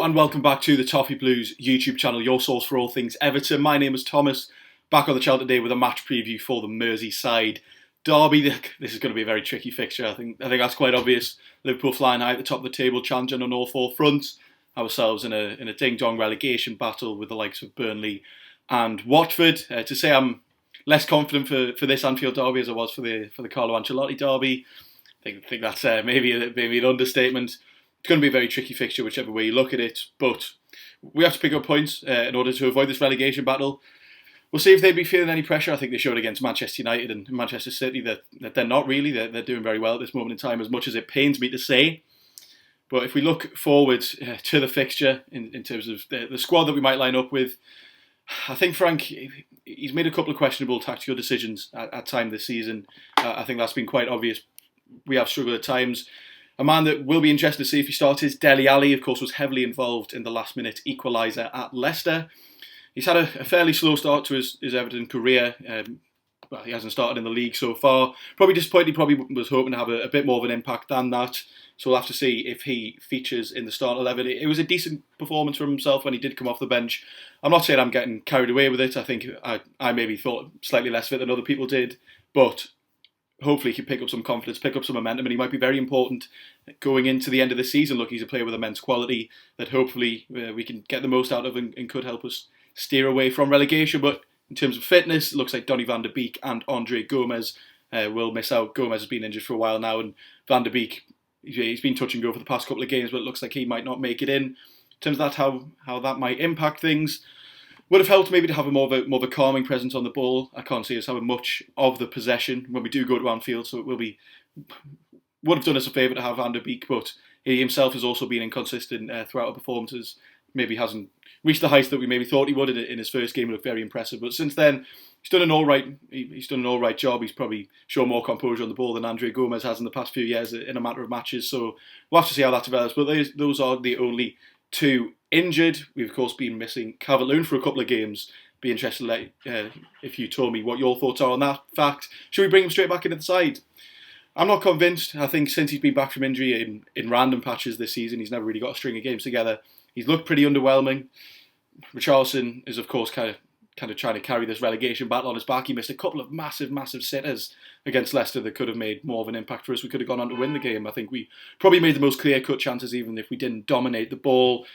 Hello and welcome back to the Toffee Blues YouTube channel, your source for all things Everton. My name is Thomas, back on the channel today with a match preview for the Merseyside Derby. This is going to be a very tricky fixture. I think that's quite obvious. Liverpool flying high at the top of the table, challenging on all four fronts. Ourselves in a ding-dong relegation battle with the likes of Burnley and Watford. To say I'm less confident for this Anfield Derby as I was for the Carlo Ancelotti Derby, I think that's maybe an understatement. It's going to be a very tricky fixture, whichever way you look at it. But we have to pick up points in order to avoid this relegation battle. We'll see if they'd be feeling any pressure. I think they showed against Manchester United and Manchester City that they're not really. They're doing very well at this moment in time, as much as it pains me to say. But if we look forward to the fixture in terms of the squad that we might line up with, I think Frank, he's made a couple of questionable tactical decisions at time this season. I think that's been quite obvious. We have struggled at times. A man that will be interested to see if he starts is Dele Alli. Of course, was heavily involved in the last-minute equaliser at Leicester. He's had a fairly slow start to his Everton career. Well, he hasn't started in the league so far. Probably disappointed. He probably was hoping to have a bit more of an impact than that. So we'll have to see if he features in the start 11. It was a decent performance from himself when he did come off the bench. I'm not saying I'm getting carried away with it. I think I maybe thought slightly less of it than other people did. But hopefully he can pick up some confidence, pick up some momentum, and he might be very important going into the end of the season. Look, he's a player with immense quality that hopefully we can get the most out of and could help us steer away from relegation. But in terms of fitness, it looks like Donny van der Beek and Andre Gomez will miss out. Gomez has been injured for a while now, and Van der Beek, he's been touch and go for the past couple of games, but it looks like he might not make it in. In terms of that, how that might impact things, would have helped maybe to have more of a calming presence on the ball. I can't see us having much of the possession when we do go to Anfield, so it would have done us a favour to have Van der Beek, but he himself has also been inconsistent throughout our performances. Maybe hasn't reached the heights that we maybe thought he would in his first game. He looked very impressive, but since then he's done an all right job. He's probably shown more composure on the ball than Andre Gomez has in the past few years in a matter of matches. So we'll have to see how that develops. But those are the only two injured. We've of course been missing Calvert-Lewin for a couple of games. Be interested if you told me what your thoughts are on that fact. Should we bring him straight back into the side? I'm not convinced. I think since he's been back from injury in random patches this season, he's never really got a string of games together. He's looked pretty underwhelming. Richarlison is of course kind of trying to carry this relegation battle on his back. He missed a couple of massive sitters against Leicester that could have made more of an impact for us. We could have gone on to win the game. I think we probably made the most clear-cut chances even if we didn't dominate the ball.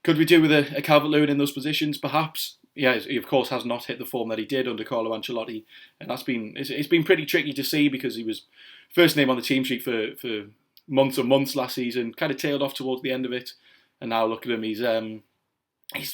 Could we do with a Calvert-Lewin in those positions? Perhaps. Yeah, he of course has not hit the form that he did under Carlo Ancelotti, and it's been pretty tricky to see because he was first name on the team sheet for months and months last season, kind of tailed off towards the end of it, and now look at him, he's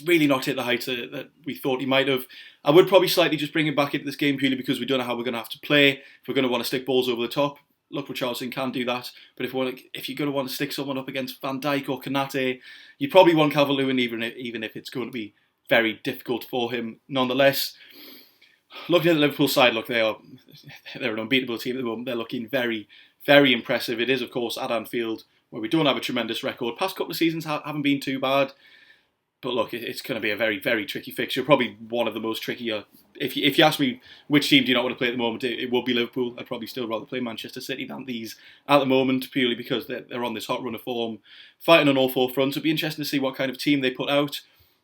really not hit the heights that we thought he might have. I would probably slightly just bring him back into this game purely because we don't know how we're going to have to play. If we're going to want to stick balls over the top, look, Richarlison can do that. But if you're going to want to stick someone up against Van Dijk or Konate, you probably want Calvert-Lewin even if it's going to be very difficult for him. Nonetheless, looking at the Liverpool side, look, they're an unbeatable team at the moment. They're looking very, very impressive. It is, of course, at Anfield, where we don't have a tremendous record. Past couple of seasons haven't been too bad. But look, it's going to be a very, very tricky fixture. Probably one of the most trickier. If you ask me which team do you not want to play at the moment, it will be Liverpool. I'd probably still rather play Manchester City than these at the moment, purely because they're on this hot run of form, fighting on all four fronts. It'd be interesting to see what kind of team they put out.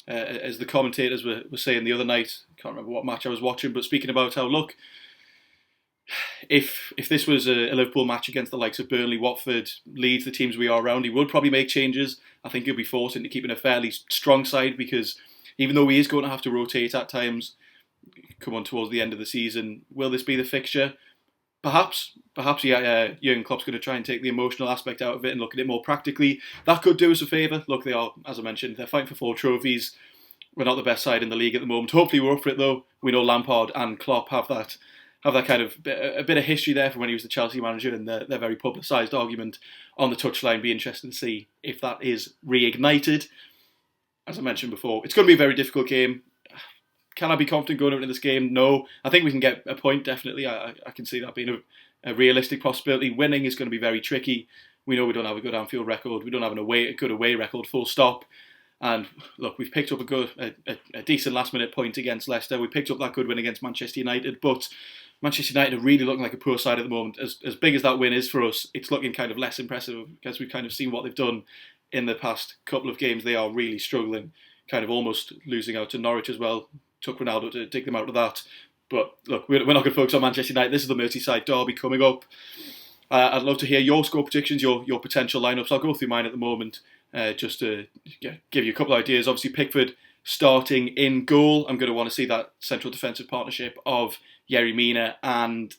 As the commentators were saying the other night, I can't remember what match I was watching, but speaking about how, look, if this was a Liverpool match against the likes of Burnley, Watford, Leeds, the teams we are around, he would probably make changes. I think he'll be forced into keeping a fairly strong side because even though he is going to have to rotate at times, come on towards the end of the season, will this be the fixture? Perhaps Jurgen Klopp's going to try and take the emotional aspect out of it and look at it more practically. That could do us a favour. Look, they are, as I mentioned, they're fighting for 4 trophies. We're not the best side in the league at the moment. Hopefully we're up for it though. We know Lampard and Klopp have that kind of a bit of history there from when he was the Chelsea manager and their very publicised argument on the touchline. Be interested to see if that is reignited. As I mentioned before, it's going to be a very difficult game. Can I be confident going into this game? No. I think we can get a point, definitely. I can see that being a realistic possibility. Winning is going to be very tricky. We know we don't have a good Anfield record. We don't have a good away record, full stop. And look, we've picked up a decent last-minute point against Leicester. We picked up that good win against Manchester United, but Manchester United are really looking like a poor side at the moment. As big as that win is for us, it's looking kind of less impressive because we've kind of seen what they've done in the past couple of games. They are really struggling, kind of almost losing out to Norwich as well. Took Ronaldo to dig them out of that. But look, we're not going to focus on Manchester United. This is the Merseyside Derby coming up. I'd love to hear your score predictions, your potential lineups. I'll go through mine at the moment, just to give you a couple of ideas. Obviously, Pickford starting in goal. I'm going to want to see that central defensive partnership of Yerry Mina and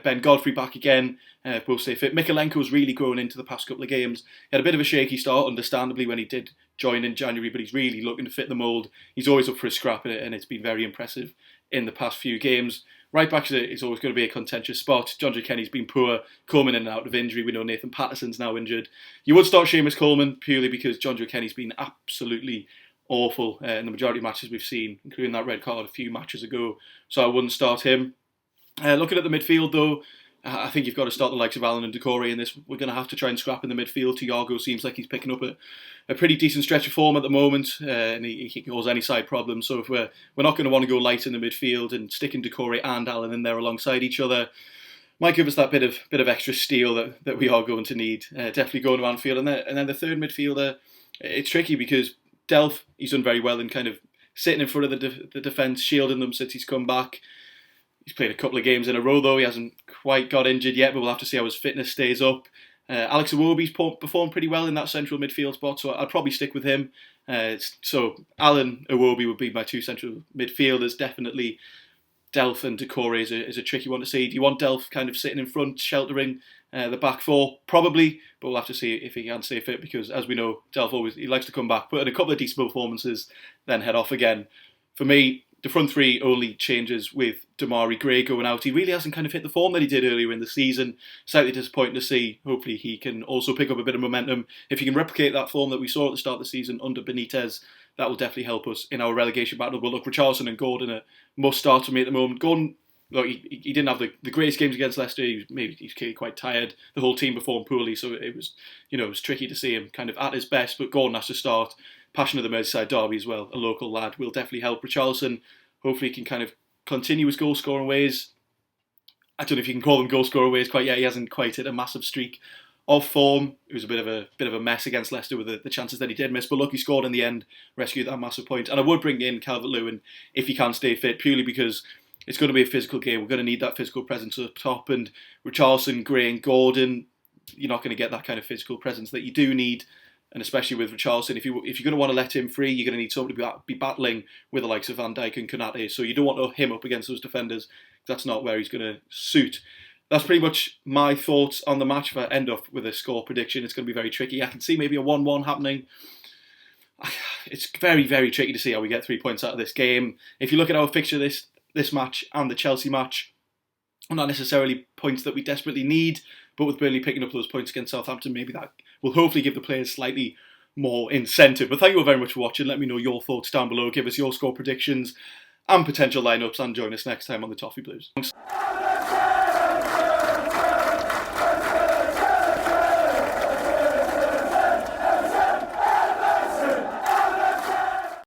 Ben Godfrey back again. Both stay fit. Mikalenko's really grown into the past couple of games. He had a bit of a shaky start, understandably, when he did join in January, but he's really looking to fit the mould. He's always up for a scrap, and it's been very impressive in the past few games. Right back is always going to be a contentious spot. John Joe Kenny's been poor, Coleman in and out of injury. We know Nathan Patterson's now injured. You would start Seamus Coleman purely because John Joe Kenny's been absolutely awful in the majority of matches we've seen, including that red card a few matches ago. So I wouldn't start him. Looking at the midfield though, I think you've got to start the likes of Allen and Decore in this. We're going to have to try and scrap in the midfield. Thiago seems like he's picking up a pretty decent stretch of form at the moment, and he can cause any side problems. So if we're not going to want to go light in the midfield and sticking Decore and Allen in there alongside each other, might give us that bit of extra steel that we are going to need. Definitely going to Anfield, and then the third midfielder, it's tricky because Delph, he's done very well in kind of sitting in front of the defence, shielding them since he's come back. He's played a couple of games in a row though. He hasn't quite got injured yet, but we'll have to see how his fitness stays up. Alex Iwobi's performed pretty well in that central midfield spot, so I'd probably stick with him. So Alan Iwobi would be my two central midfielders. Definitely Delph and Decore is a tricky one to see. Do you want Delph kind of sitting in front, sheltering the back four? Probably, but we'll have to see if he can stay fit, because as we know, Delph he likes to come back, put in a couple of decent performances, then head off again. For me, the front three only changes with Damari Gray going out. He really hasn't kind of hit the form that he did earlier in the season. Slightly disappointing to see. Hopefully he can also pick up a bit of momentum. If he can replicate that form that we saw at the start of the season under Benitez, that will definitely help us in our relegation battle. But look, Richarlison and Gordon are must start for me at the moment. Gordon, look, he didn't have the greatest games against Leicester. He's clearly quite tired. The whole team performed poorly, so it was tricky to see him kind of at his best. But Gordon has to start. Passion of the Merseyside Derby as well. A local lad will definitely help. Richarlison, hopefully he can kind of continue his goal scoring ways. I don't know if you can call them goal scoring ways quite yet. He hasn't quite hit a massive streak of form. It was a bit of a mess against Leicester with the chances that he did miss. But look, he scored in the end, rescued that massive point. And I would bring in Calvert-Lewin if he can stay fit, purely because it's going to be a physical game. We're going to need that physical presence up top. And Richarlison, Gray and Gordon, you're not going to get that kind of physical presence that you do need. And especially with Richarlison, if you're going to want to let him free, you're going to need somebody to be battling with the likes of Van Dijk and Konate. So you don't want him up against those defenders. That's not where he's going to suit. That's pretty much my thoughts on the match. If I end up with a score prediction, it's going to be very tricky. I can see maybe a 1-1 happening. It's very, very tricky to see how we get 3 points out of this game. If you look at our fixture this match and the Chelsea match, not necessarily points that we desperately need, but with Burnley picking up those points against Southampton, maybe that will hopefully give the players slightly more incentive. But thank you all very much for watching. Let me know your thoughts down below. Give us your score predictions and potential lineups, and join us next time on the Toffee Blues. Thanks.